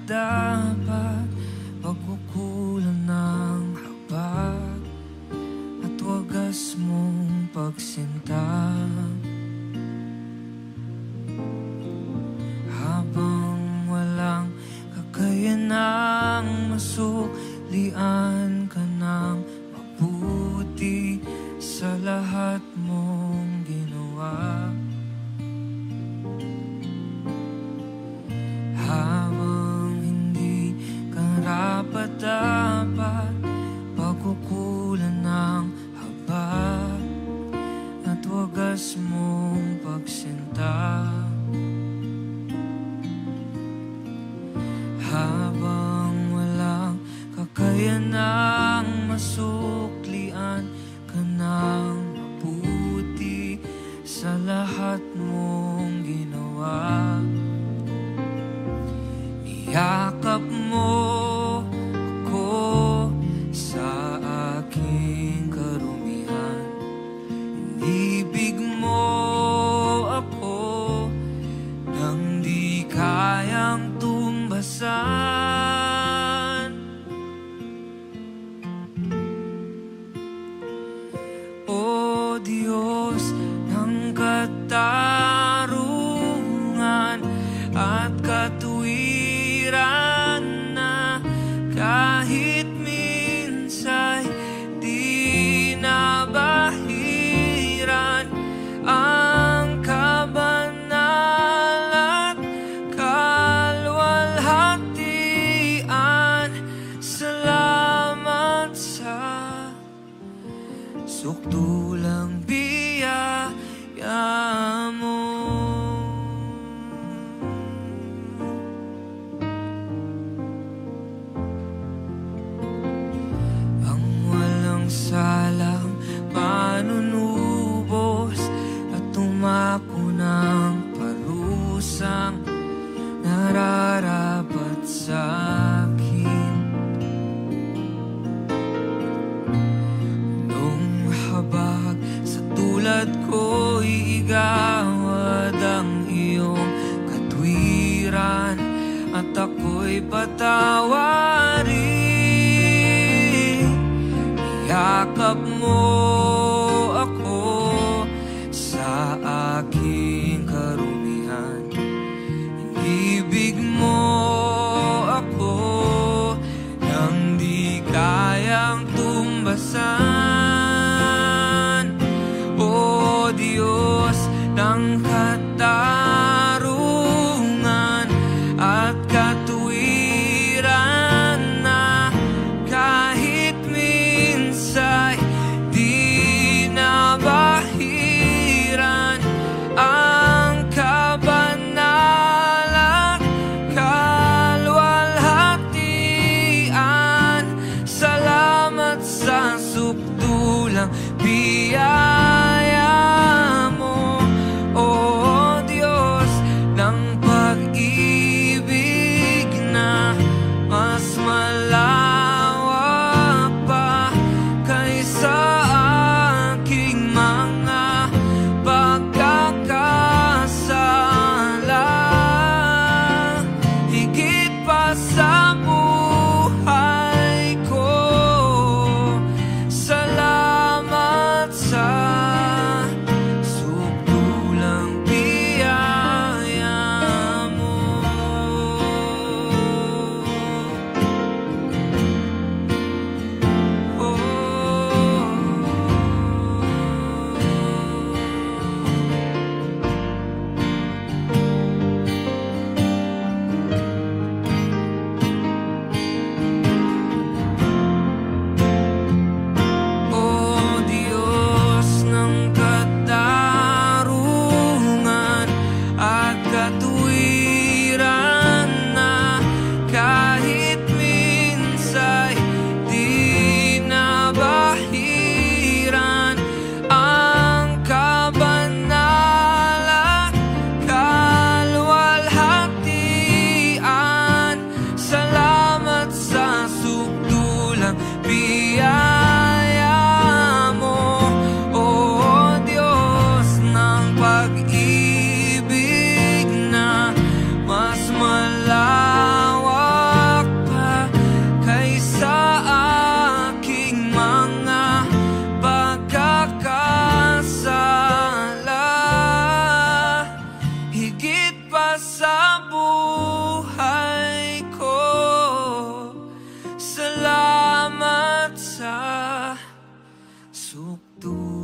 dapat pagkukulan ng habag at wagas mong pagsinta. Habang walang kakayanang masuklian ka ng mabuti sa lahat mong ginawa. Habang hindi karapat-dapat pagkukulan ng habag at wagas mong pagsinta. Habang walang kakayanang masuklian ka ng mabuti sa lahat mong ginawa. Yakap mo ako sa aking karumihan. Inibig mo ako nang di kayang tumbasan. O Diyos ng katarungan at katuwiran na kahit minsa'y di nabahiran ang kabanal at kalwalhatian. Salamat sa sukdulang biyaya mo. Salang manunubos at tumako ng parusang nararapat sa akin. Nung habag sa tulad ko'y igawad ang iyong katwiran at ako'y patawarin. Yakap mo ako sa aking karumihan. Inibig mo ako nang di kayang tumbasan. O Diyos ng katarungan at katuwiran na kahit minsa'y di nabahiran ang kabanal at kalwalhatian. Salamat sa sukdulang biyaya mo, O tuktok